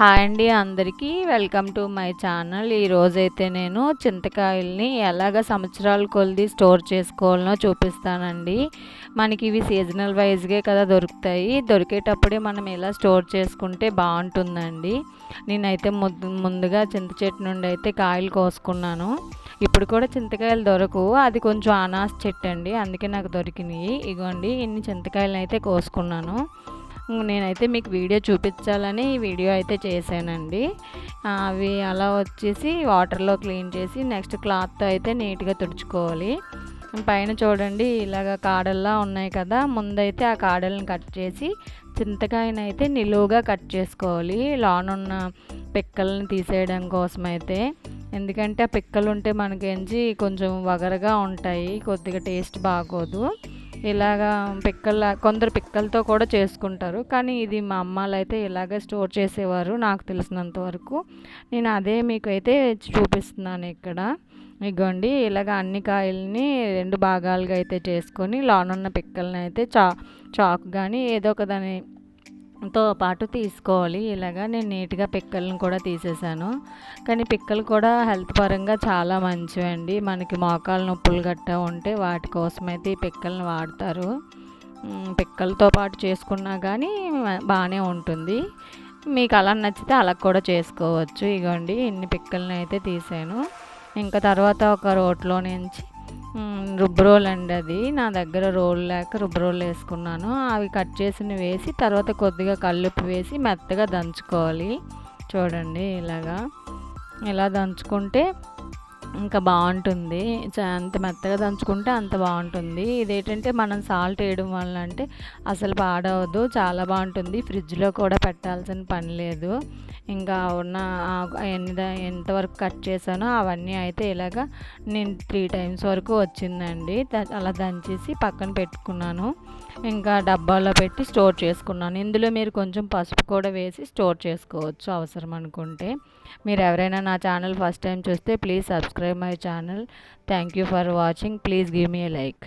Hi అండి అందరికీ welcome to my channel. ఈరోజైతే నేను చింతకాయల్ని ఎలాగ సంవత్సరాల కొలది స్టోర్ చేసుకోవాలనో చూపిస్తానండి. మనకి ఇవి సీజనల్ వైజ్గా కదా దొరుకుతాయి. దొరికేటప్పుడే మనం ఇలా స్టోర్ చేసుకుంటే బాగుంటుందండి. నేనైతే ముందుగా చింత చెట్టు నుండి అయితే కాయలు కోసుకున్నాను. ఇప్పుడు కూడా చింతకాయలు దొరకవు, అది కొంచెం అనాస చెట్టు అండి, అందుకే నాకు దొరికినాయి. ఇగోండి ఇన్ని చింతకాయలు అయితే కోసుకున్నాను. నేనైతే మీకు వీడియో చూపించాలని ఈ వీడియో అయితే చేశానండి. అవి అలా వచ్చేసి వాటర్లో క్లీన్ చేసి నెక్స్ట్ క్లాత్తో అయితే నీట్గా తుడుచుకోవాలి. పైన చూడండి ఇలాగ కాడల్లా ఉన్నాయి కదా, ముందైతే ఆ కాడలను కట్ చేసి చింతకాయనైతే నిలువుగా కట్ చేసుకోవాలి లోనున్న పిక్కల్ని తీసేయడం కోసం అయితే. ఎందుకంటే ఆ పిక్కలు ఉంటే మనకేంచి కొంచెం వగరగా ఉంటాయి, కొద్దిగా టేస్ట్ బాగోదు. ఇలాగా కొందరు పిక్కలతో కూడా చేసుకుంటారు, కానీ ఇది మా అమ్మాలు అయితే ఇలాగే స్టోర్ చేసేవారు నాకు తెలిసినంత వరకు. నేను అదే మీకు అయితే చూపిస్తున్నాను ఇక్కడ. ఇగోండి ఇలాగ అన్ని కాయల్ని రెండు భాగాలుగా అయితే చేసుకొని లోనున్న పిక్కల్ని అయితే చాకు కానీ ఏదో ఒక దానితో పాటు తీసుకోవాలి. ఇలాగా నేను నీట్గా పిక్కలను కూడా తీసేసాను. కానీ పిక్కలు కూడా హెల్త్ పరంగా చాలా మంచివండి. మనకి మోకాలు నొప్పులు గట్టా ఉంటే వాటి కోసమైతే ఈ పిక్కలను వాడతారు. పిక్కలతో పాటు చేసుకున్నా కానీ బాగానే ఉంటుంది. మీకు అలా నచ్చితే అలా కూడా చేసుకోవచ్చు. ఇగోండి ఇన్ని పిక్కల్ని అయితే తీసాను. ఇంకా తర్వాత ఒక రోట్లో నుంచి రుబ్బరోలు అండి, అది నా దగ్గర రోల్ లేక రుబ్బరోలు వేసుకున్నాను. అవి కట్ చేసినవి వేసి తర్వాత కొద్దిగా కల్లుప్పు వేసి మెత్తగా దంచుకోవాలి. చూడండి ఇలా దంచుకుంటే ఇంకా బాగుంటుంది. అంత మెత్తగా దంచుకుంటే అంత బాగుంటుంది. ఇదేంటంటే మనం సాల్ట్ వేయడం వల్ల అంటే అసలు పాడవద్దు, చాలా బాగుంటుంది. ఫ్రిడ్జ్లో కూడా పెట్టాల్సిన పని లేదు. ఇంకా ఉన్న ఎంతవరకు కట్ చేశానో అవన్నీ అయితే ఇలాగా నేను 3 టైమ్స్ వరకు వచ్చిందండి. అలా దంచేసి పక్కన పెట్టుకున్నాను. ఇంకా డబ్బాలో పెట్టి స్టోర్ చేసుకున్నాను. ఇందులో మీరు కొంచెం పసుపు కూడా వేసి స్టోర్ చేసుకోవచ్చు అవసరం అనుకుంటే. మీరు ఎవరైనా నా ఛానల్ ఫస్ట్ టైం చూస్తే please subscribe my channel. Thank you for watching. Please give me A like.